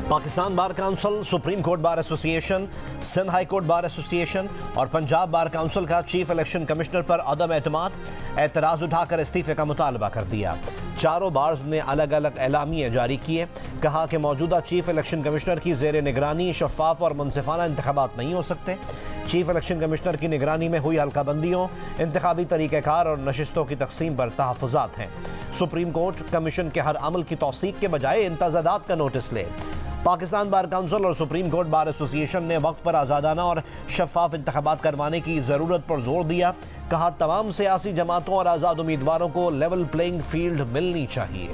Pakistan bar council, supreme court bar association, Sindh high court bar association और Punjab bar council का chief election commissioner पर अदम एतमाद, एतराज़ उठाकर इस्तीफे का मुतालबा कर दिया। चारों बार्स ने अलग अलग एलामिये जारी किए। कहा कि मौजूदा चीफ इलेक्शन कमिश्नर की ज़ेर निगरानी शफाफ और मुनसिफाना इंतखाबात नहीं हो सकते। चीफ इलेक्शन कमिश्नर की निगरानी में हुई हल्काबंदियों, इंतखाबी तरीक़ेकार और नशिस्तों की तकसीम पर तहफ़्फ़ुज़ात हैं। सुप्रीम कोर्ट कमीशन के हर अमल की तौसीक के बजाय इंतज़ादात का नोटिस ले। पाकिस्तान बार काउंसिल और सुप्रीम कोर्ट बार एसोसिएशन ने वक्त पर आज़ादाना और शफाफ इंतखाबात करवाने की ज़रूरत पर जोर दिया। कहा तमाम सियासी जमातों और आज़ाद उम्मीदवारों को लेवल प्लेइंग फील्ड मिलनी चाहिए।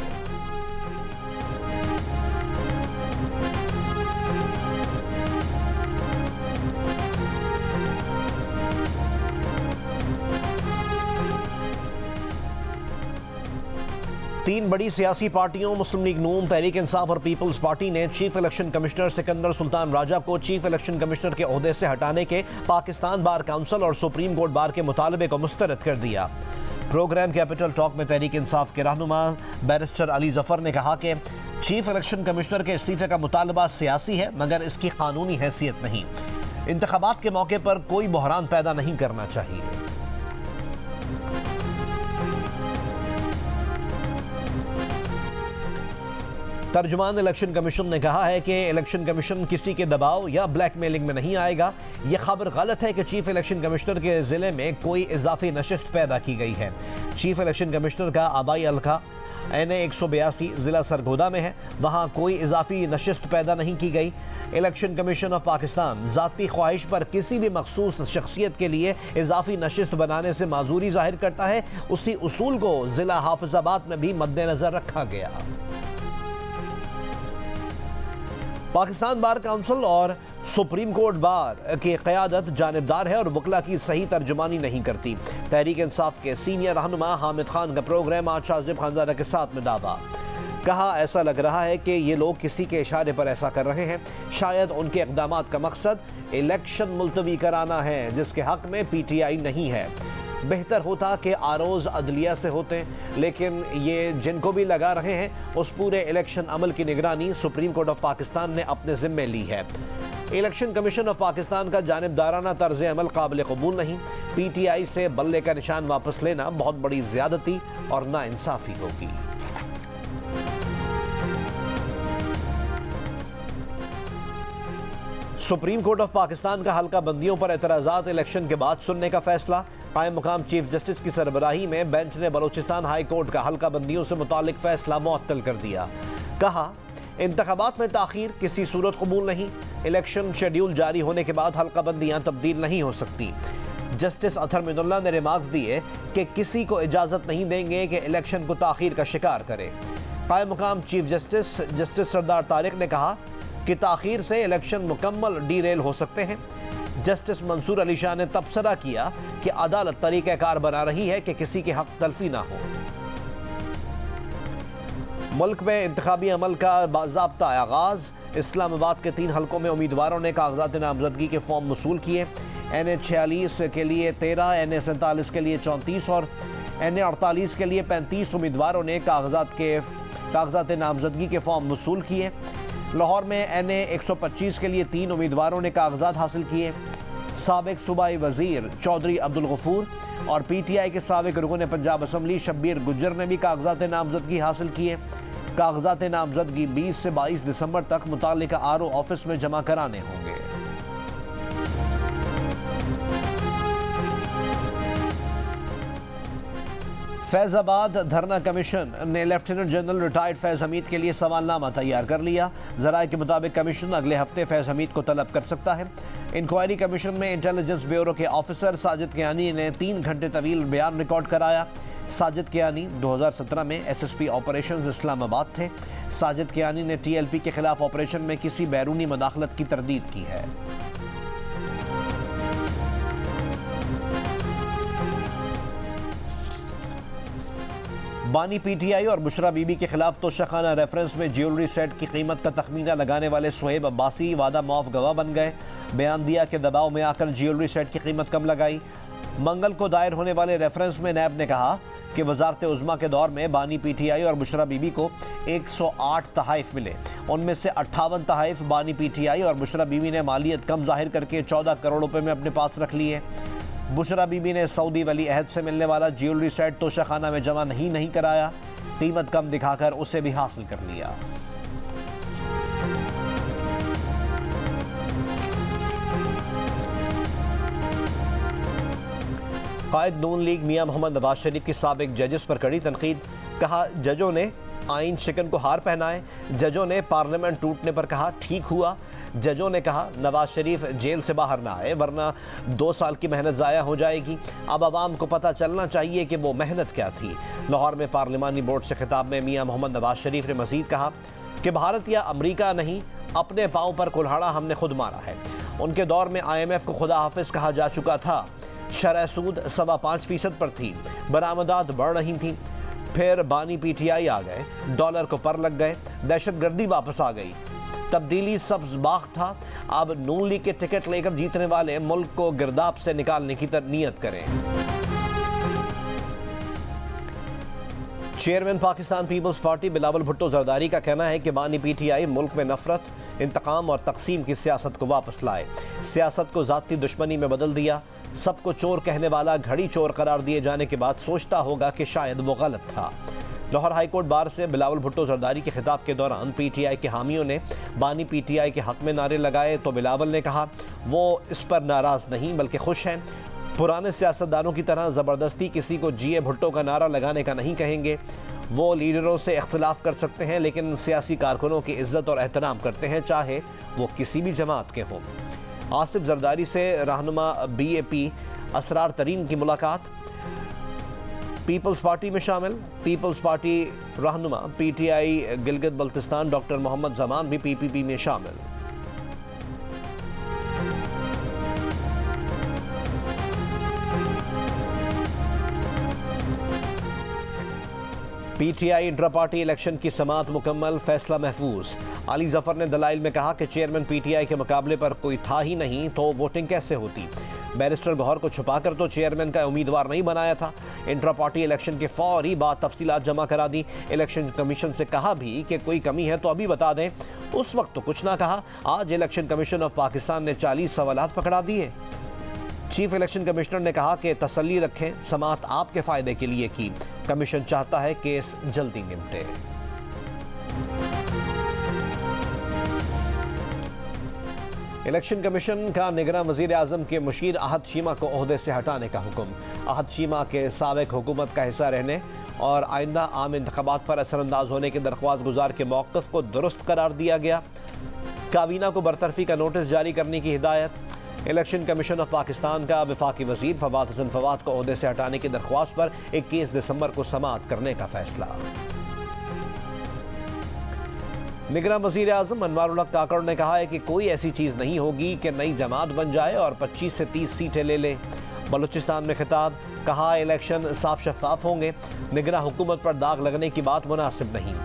तीन बड़ी सियासी पार्टियों मुस्लिम लीग नून, तहरीक इंसाफ और पीपल्स पार्टी ने chief election commissioner Sikandar Sultan Raja को चीफ इलेक्शन कमिश्नर के ओहदे से हटाने के पाकिस्तान बार काउंसिल और सुप्रीम कोर्ट बार के मुतालबे को मुस्तरद कर दिया। प्रोग्राम कैपिटल टॉक में तहरीक इंसाफ के रहनुमा बैरिस्टर अली जफर ने कहा कि चीफ इलेक्शन कमिश्नर के इस्तीफे का मुतालबा सियासी है मगर इसकी कानूनी हैसियत नहीं। इंतखाबात के मौके पर कोई बहरान पैदा नहीं करना चाहिए। तर्जुमान इलेक्शन कमीशन ने कहा है कि इलेक्शन कमीशन किसी के दबाव या ब्लैकमेलिंग में नहीं आएगा। यह खबर गलत है कि चीफ इलेक्शन कमिश्नर के ज़िले में कोई इजाफी नशिस्त पैदा की गई है। चीफ इलेक्शन कमिश्नर का आबाई हल्का NA 182 ज़िला सरगोदा में है, वहाँ कोई इजाफी नशिस्त पैदा नहीं की गई। इलेक्शन कमीशन ऑफ पाकिस्तान ज़ाती ख्वाहिश पर किसी भी मखसूस शख्सियत के लिए इजाफी नशिस्त बनाने से माजूरी जाहिर करता है। उसी उसूल को ज़िला हाफिजाबाद में भी मद्देनज़र रखा गया। पाकिस्तान बार काउंसिल और सुप्रीम कोर्ट बार की क़यादत जानिबदार है और वकला की सही तर्जुमानी नहीं करती। तहरीक इंसाफ के सीनियर रहनुमा हामिद खान का प्रोग्राम आज शाजिब खानजादा के साथ में दावा। कहा ऐसा लग रहा है कि ये लोग किसी के इशारे पर ऐसा कर रहे हैं। शायद उनके इक़दामात का मकसद इलेक्शन मुलतवी कराना है जिसके हक़ में PTI नहीं है। बेहतर होता कि आरोज़ अदलिया से होते, लेकिन ये जिनको भी लगा रहे हैं उस पूरे इलेक्शन अमल की निगरानी सुप्रीम कोर्ट ऑफ पाकिस्तान ने अपने ज़िम्मे ली है। इलेक्शन कमीशन ऑफ पाकिस्तान का जानिबदाराना तर्ज अमल काबिल कबूल नहीं। PTI से बल्ले का निशान वापस लेना बहुत बड़ी ज़्यादती और नाइंसाफ़ी होगी। सुप्रीम कोर्ट ऑफ पाकिस्तान का हल्का बंदियों पर एतराज़ात इलेक्शन के बाद सुनने का फैसला। कायम मुकाम चीफ जस्टिस की सरबराही में बेंच ने बलोचिस्तान हाई कोर्ट का हल्का बंदियों से मुतालिक फैसला मुअत्तल कर दिया। कहा इंतखाबात में ताख़ीर किसी सूरत कबूल नहीं। इलेक्शन शेड्यूल जारी होने के बाद हल्का बंदियाँ तब्दील नहीं हो सकती। जस्टिस अथर मिनुल्लाह ने रिमार्क्स दिए कि किसी को इजाज़त नहीं देंगे कि इलेक्शन को ताख़ीर का शिकार करे। कायम मुकाम चीफ जस्टिस सरदार तारिक ने कहा कि ताख़ीर से इलेक्शन मुकम्मल डीरेल हो सकते हैं। जस्टिस मंसूर अली शाह ने तबसरा किया कि अदालत तरीक़ेकार बना रही है कि किसी के हक़ तलफी ना हो। मुल्क में इंतखाबी अमल का बाज़ाब्ता आगाज़। इस्लामाबाद के 3 हलकों में उम्मीदवारों ने कागजात नामजदगी के फॉर्म वसूल किए। NA 46 के लिए 13, NA 47 के लिए 34 और NA 48 के लिए 35 उम्मीदवारों ने कागजात नामजदगी के फॉर्म वसूल किए। लाहौर में NA 125 के लिए 3 उम्मीदवारों ने कागजात हासिल किए। साबिक सूबाई वज़ीर चौधरी अब्दुल गफूर और PTI के साबिक रुकन पंजाब असम्बली शब्बीर गुज्जर ने भी कागजात नामजदगी हासिल किए। कागजात नामजदगी 20 से 22 दिसंबर तक मुतालिका RO ऑफिस में जमा कराने होंगे। फैज़ाबाद धरना कमीशन ने लेफ्टिनेंट जनरल रिटायर्ड फैज़ हमीद के लिए सवालनामा तैयार कर लिया। ज़राए के मुताबिक कमीशन अगले हफ्ते फैज़ हमीद को तलब कर सकता है। इंक्वायरी कमीशन में इंटेलिजेंस ब्यूरो के ऑफिसर साजिद कियानी ने 3 घंटे तवील बयान रिकॉर्ड कराया। साजिद कियानी 2017 में SSP ऑपरेशन इस्लामाबाद थे। साजिद कियानी ने TLP के खिलाफ ऑपरेशन में किसी बैरूनी मदाखलत की तरदीद की है। बानी PTI और बुशरा बीबी के खिलाफ तोशाखाना रेफरेंस में ज्वेलरी सेट की कीमत का तखमीना लगाने वाले सुहेब अब्बासी वादा मुआफ गवाह बन गए। बयान दिया कि दबाव में आकर ज्वेलरी सेट की कीमत कम लगाई। मंगल को दायर होने वाले रेफरेंस में नैब ने कहा कि वजारत उज़्मा के दौर में बानी पीटीआई और बुशरा बीबी को 108 तहाइफ मिले। उनमें से 58 तहाइफ बानी पीटीआई और बुशरा बीबी ने मालियत कम जाहिर करके 14 करोड़ रुपए में अपने पास रख लिए। बुशरा बीबी ने सऊदी वली अहद से मिलने वाला ज्वेलरी सेट तोशाखाना में जमा नहीं कराया, कीमत कम दिखाकर उसे भी हासिल कर लिया। कायद नून लीग मियां मोहम्मद नवाज शरीफ के साबिक जजेस पर कड़ी तनकीद। कहा जजों ने आइन शिकन को हार पहनाए। जजों ने पार्लियामेंट टूटने पर कहा ठीक हुआ। जजों ने कहा नवाज शरीफ जेल से बाहर ना आए वरना 2 साल की मेहनत ज़ाया हो जाएगी। अब आवाम को पता चलना चाहिए कि वो मेहनत क्या थी। लाहौर में पार्लिमानी बोर्ड से खिताब में मियां मोहम्मद नवाज शरीफ ने मजीद कहा कि भारत या अमरीका नहीं, अपने पाँव पर कुल्हाड़ा हमने खुद मारा है। उनके दौर में IMF को खुदा हाफिज कहा जा चुका था। शरह सूद 5.25% पर थी, बरामदात बढ़ रही थी। फिर बानी पीटीआई आ गए, डॉलर को पर लग गए, दहशतगर्दी वापस आ गई। तब्दीली सब्ज बाग था। अब नून लीग के टिकट लेकर जीतने वाले मुल्क को गिरदाब से निकालने की नीयत करें। Chairman Pakistan Peoples Party Bilawal Bhutto Zardari का कहना है कि बानी पीटीआई मुल्क में नफरत, इंतकाम और तकसीम की सियासत को वापस लाए। सियासत को ज़ाती दुश्मनी में बदल दिया। सबको चोर कहने वाला घड़ी चोर करार दिए जाने के बाद सोचता होगा कि शायद वो गलत था। लाहौर हाईकोर्ट बार से बिलावल भुट्टो जरदारी के खिताब के दौरान पीटीआई के हामियों ने बानी पीटीआई के हक में नारे लगाए तो बिलावल ने कहा वो इस पर नाराज़ नहीं बल्कि खुश हैं। पुराने सियासतदानों की तरह ज़बरदस्ती किसी को जीए भुट्टो का नारा लगाने का नहीं कहेंगे। वो लीडरों से इख्तिलाफ कर सकते हैं लेकिन सियासी कारकुनों की इज्जत और एहतराम करते हैं, चाहे वो किसी भी जमात के हों। आसिफ जरदारी से रहनुमा BAP असरार तरीन की मुलाकात। पीपल्स पार्टी में शामिल। पीपल्स पार्टी रहनुमा PTI गिलगित बल्तिस्तान डॉक्टर मोहम्मद जमान भी PPP में शामिल। PTI इंट्रा पार्टी इलेक्शन की समाअत मुकम्मल, फैसला महफूज। अली जफर ने दलाइल में कहा कि चेयरमैन PTI के मुकाबले पर कोई था ही नहीं तो वोटिंग कैसे होती। बैरिस्टर गौहर को छुपाकर तो चेयरमैन का उम्मीदवार नहीं बनाया था। इंट्रा पार्टी इलेक्शन के फौरी बाद तफसीलात जमा करा दी। इलेक्शन कमीशन से कहा भी कि कोई कमी है तो अभी बता दें। उस वक्त तो कुछ ना कहा। आज इलेक्शन कमीशन ऑफ पाकिस्तान ने 40 सवालात पकड़ा दिए। चीफ इलेक्शन कमिश्नर ने कहा कि तसल्ली रखें, समाअत आपके फायदे के लिए की। कमीशन चाहता है केस जल्दी निपटे। इलेक्शन कमीशन का निगरां वज़ीर आज़म के मुशीर अहद शीमा को ओहदे से हटाने का हुक्म। अहद शीमा के साबिक हुकूमत का हिस्सा रहने और आइंदा आम इंतखाबात पर असरअंदाज होने के दरख्वास्त गुजार के मौक़िफ़ को दुरुस्त करार दिया गया। काबीना को बरतरफी का नोटिस जारी करने की हिदायत। इलेक्शन कमीशन ऑफ पाकिस्तान का वफाकी वज़ीर फवाद हसन फवाद को ओहदे से हटाने की दरख्वास्त पर 21 दिसंबर को समाअत करने का फैसला। निगरां वज़ीर आज़म अनवारुल हक काकड़ ने कहा है कि कोई ऐसी चीज़ नहीं होगी कि नई जमात बन जाए और 25 से 30 सीटें ले ले। बलूचिस्तान में खिताब। कहा इलेक्शन साफ शफाफ होंगे। निगरां हुकूमत पर दाग लगने की बात मुनासिब नहीं।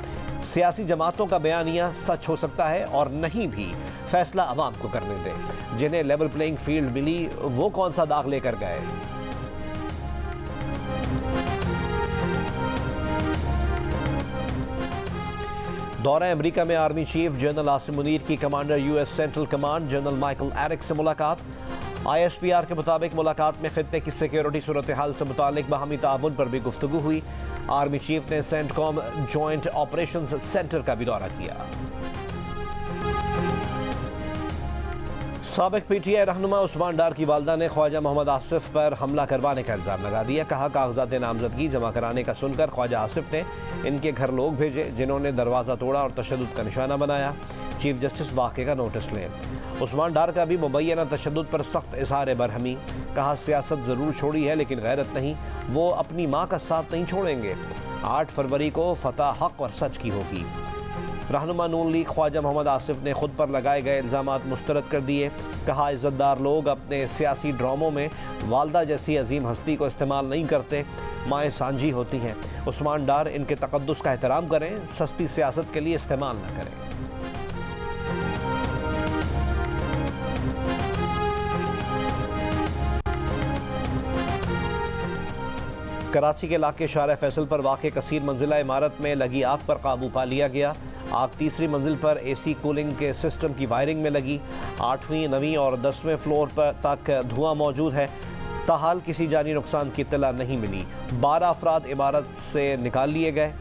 सियासी जमातों का बयानिया सच हो सकता है और नहीं भी। फैसला अवाम को करने दें। जिन्हें लेवल प्लेइंग फील्ड मिली वो कौन सा दाग लेकर गए। दौरा अमेरिका में army chief general Asim Munir की commander US central command general Michael Eric से मुलाकात। ISPR के मुताबिक मुलाकात में खित्ते की सिक्योरिटी सूरत हाल से मुतालिक बाहमी ताउन पर भी गुफ्तगू हुई। आर्मी चीफ ने सेंटकॉम जॉइंट ऑपरेशंस सेंटर का भी दौरा किया। साबिक PTI रहनुमा उस्मान डार की वालदा ने ख्वाजा मोहम्मद आसिफ पर हमला करवाने का इल्ज़ाम लगा दिया। कहा कागजात नामजदगी जमा कराने का सुनकर ख्वाजा आसिफ ने इनके घर लोग भेजे जिन्होंने दरवाज़ा तोड़ा और तशद्दुद का निशाना बनाया। चीफ जस्टिस वाक़े का नोटिस लें। उस्मान डार का भी मुबैना तशद्दुद पर सख्त इजहार बरहमी। कहा सियासत ज़रूर छोड़ी है लेकिन गैरत नहीं। वो अपनी माँ का साथ नहीं छोड़ेंगे। 8 फरवरी को फतह हक और सच की होगी। रहनुमा नून लीग ख्वाजा मोहम्मद आसिफ ने खुद पर लगाए गए इल्ज़ामात मुस्तरद कर दिए। कहा इज़्ज़तदार लोग अपने सियासी ड्रामों में वालदा जैसी अजीम हस्ती को इस्तेमाल नहीं करते। माएँ सांझी होती हैं। उस्मान डार इनके तक़द्दुस का एहतराम करें, सस्ती सियासत के लिए इस्तेमाल न करें। कराची के इलाके शारा फैसल पर वाक़े कसीर मंजिला इमारत में लगी आग पर काबू पा लिया गया। आग तीसरी मंजिल पर एसी कूलिंग के सिस्टम की वायरिंग में लगी। 8वीं, 9वीं और 10वें फ्लोर पर तक धुआं मौजूद है। ताहाल किसी जानी नुकसान की इत्तला नहीं मिली। 12 अफराद इमारत से निकाल लिए गए।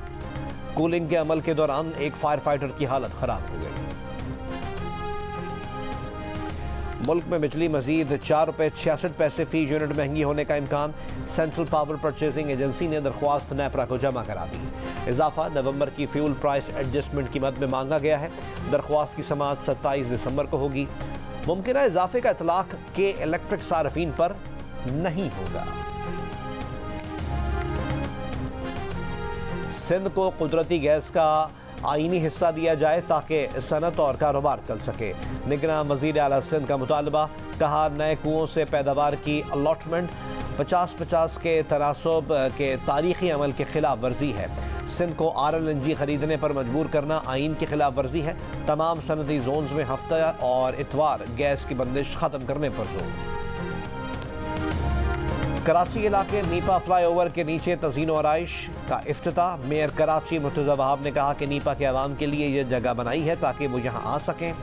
कूलिंग के अमल के दौरान एक फायर फाइटर की हालत ख़राब हो गई। मुल्क में बिजली मजीद ₹4.66 फी यूनिट महंगी होने का इम्कान। सेंट्रल पावर परचेजिंग एजेंसी ने दरख्वास्त नेपरा को जमा करा दी। इजाफा नवंबर की फ्यूल प्राइस एडजस्टमेंट की मद में मांगा गया है। दरख्वास्त की समाअत 27 दिसंबर को होगी। मुमकिन इजाफे का इतलाक के इलेक्ट्रिक सार्फिन पर नहीं होगा। सिंध को कुदरती गैस का आईनी हिस्सा दिया जाए ताकि सनत और कारोबार चल सके। निगरान वज़ीर आला सिंध का मुतालबा। कहा नए कुओं से पैदावार की अलॉटमेंट 50-50 के तनासब के तारीखी अमल के खिलाफ वर्जी है। सिंध को RLNG खरीदने पर मजबूर करना आइन की खिलाफ वर्जी है। तमाम सनती जोन्स में हफ्ता और इतवार गैस की बंदिश ख़त्म करने पर जोर। कराची इलाके नीपा फ्लाईओवर के नीचे तज़ीन और आइश का इफ्तिताह। मेयर कराची मुर्तज़ा वहाब ने कहा कि नीपा के अवाम के लिए यह जगह बनाई है ताकि वो यहाँ आ सकें।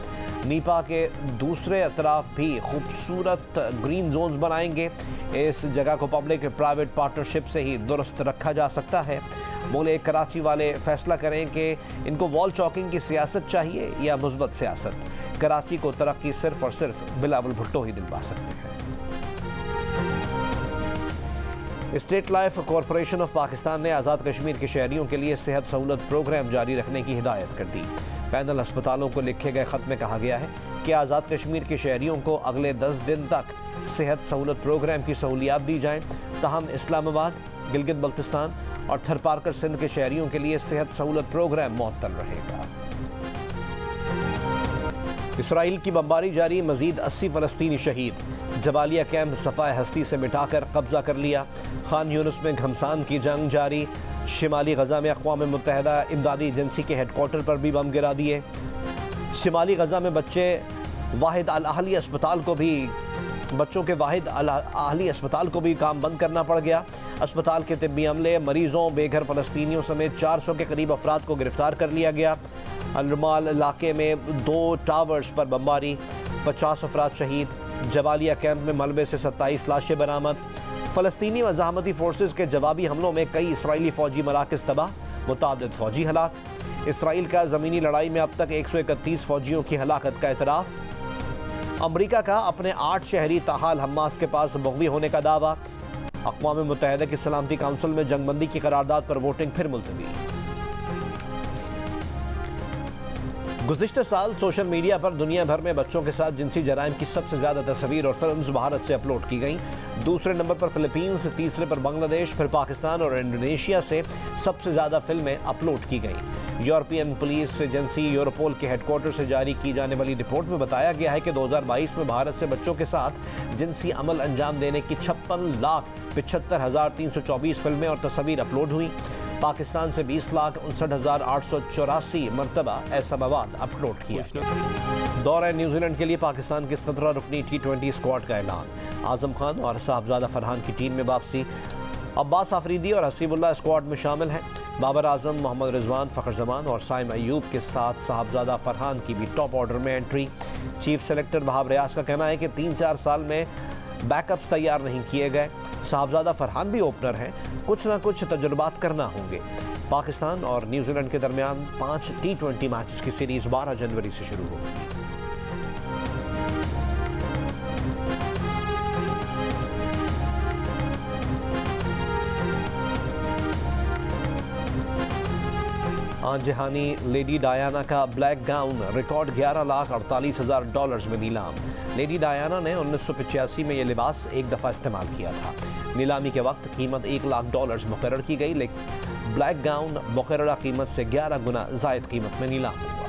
नीपा के दूसरे अतराफ भी खूबसूरत ग्रीन जोन्स बनाएंगे। इस जगह को पब्लिक प्राइवेट पार्टनरशिप से ही दुरुस्त रखा जा सकता है। बोले कराची वाले फैसला करें कि इनको वॉल चॉकिंग की सियासत चाहिए या मुस्बत सियासत। कराची को तरक्की सिर्फ और सिर्फ बिलावल भुट्टो ही दिलवा सकते हैं। State life corporation of Pakistan ने आज़ाद कश्मीर के शहरियों के लिए सेहत सहूलत प्रोग्राम जारी रखने की हिदायत कर दी। पैनल अस्पतालों को लिखे गए ख़त में कहा गया है कि आज़ाद कश्मीर के शहरियों को अगले 10 दिन तक सेहत सहूलत प्रोग्राम की सहूलियात दी जाएँ। तहम इस्लामाबाद, गिलगित बल्तिस्तान और थरपारकर सिंध के शहरियों के लिए सेहत सहूलत प्रोग्राम मुअत्तल रहेगा। इसराइल की बमबारी जारी। मजीद 80 फ़लस्तीनी शहीद। जबालिया कैंप सफ़ाए हस्ती से मिटाकर कब्जा कर लिया। खान यूनुस में घमसान की जंग जारी। शिमाली गजा में अक़वाम मुत्तहिदा इमदादी एजेंसी के हेडक्वार्टर पर भी बम गिरा दिए। शिमाली गजा में वाहिद अल अहली अस्पताल को भी काम बंद करना पड़ गया। अस्पताल के तिब्बी अमले, मरीजों, बेघर फ़लस्तीनियों समेत 400 के करीब अफराद को गिरफ्तार कर लिया गया। अलरमाल इलाके में 2 टावर्स पर बमबारी, 50 अफराद शहीद। जबालिया कैंप में मलबे से 27 लाशें बरामद। फ़लस्तीनी मज़ाहमती फोर्सेस के जवाबी हमलों में कई इसराइली फ़ौजी मराकज़ तबाह, मुतादिद फ़ौजी हलाक। इसराइल का ज़मीनी लड़ाई में अब तक 131 फ़ौजियों की हलाकत का एतराफ़। अमरीका का अपने 8 शहरी ताहाल हमास के पास मुग़वी होने का दावा। अक़वाम मुत्तहिदा की सलामती काउंसिल में जंगबंदी की करारदाद पर वोटिंग फिर मुलतवी। गुज़िश्ता साल सोशल मीडिया पर दुनिया भर में बच्चों के साथ जिनसी जराइम की सबसे ज़्यादा तस्वीर और फिल्म्स भारत से अपलोड की गईं। दूसरे नंबर पर फ़िलीपींस, तीसरे पर बांग्लादेश, फिर पाकिस्तान और इंडोनेशिया से सबसे ज़्यादा फिल्में अपलोड की गईं। यूरोपियन पुलिस एजेंसी यूरोपोल के हेडक्वार्टर से जारी की जाने वाली रिपोर्ट में बताया गया है कि 2022 में भारत से बच्चों के साथ जिनसी अमल अंजाम देने की 56,75,324 फिल्में और तस्वीर अपलोड हुई। पाकिस्तान से 20,59,884 मरतबा ऐसा मवाद अपलोड किया। दौरे न्यूजीलैंड के लिए पाकिस्तान के 17 रुकनी T20 स्क्वाड का ऐलान। आजम खान और साहबजादा फरहान की टीम में वापसी। अब्बास आफरीदी और हसीबुल्लाह स्क्वाड में शामिल हैं। बाबर आजम, मोहम्मद रिजवान, फ़खर जमान और साइम अयूब के साथ साहबजादा फरहान की भी टॉप ऑर्डर में entry. Chief selector Wahab Riaz का कहना है कि 3-4 साल में बैकअप्स तैयार नहीं किए गए। साहबजादा फरहान भी ओपनर हैं, कुछ ना कुछ तजुर्बात करना होंगे। पाकिस्तान और न्यूजीलैंड के दरमियान 5 T20 मैचेस की सीरीज़ 12 जनवरी से शुरू होगी। जहानी लेडी डायना का ब्लैक गाउन रिकॉर्ड $11,48,000 में नीलाम। लेडी डायना ने 1985 में यह लिबास एक दफ़ा इस्तेमाल किया था। नीलामी के वक्त कीमत $1,00,000 मुकर्रर की गई, लेकिन ब्लैक गाउन मुकर्ररा कीमत से 11 गुना ज़ायद कीमत में नीलाम हुआ।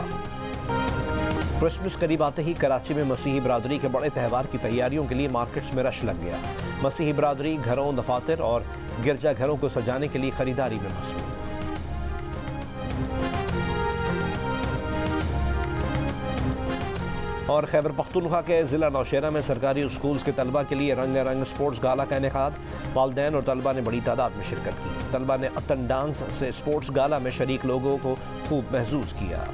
क्रिसमस करीब आते ही कराची में मसीही बरादरी के बड़े त्यौहार की तैयारियों के लिए मार्केट्स में रश लग गया। मसीही बरादरी घरों, दफातर और गिरजाघरों को सजाने के लिए खरीदारी में मसरूफ। और खैबर पख्तूनख्वा के ज़िला नौशेरा में सरकारी स्कूल्स के तलबा के लिए रंगारंग स्पोर्ट्स गाला का इनेकाद। वालिदैन और तलबा ने बड़ी तादाद में शिरकत की। तलबा ने अतन डांस से स्पोर्ट्स गाला में शरीक लोगों को खूब महसूस किया।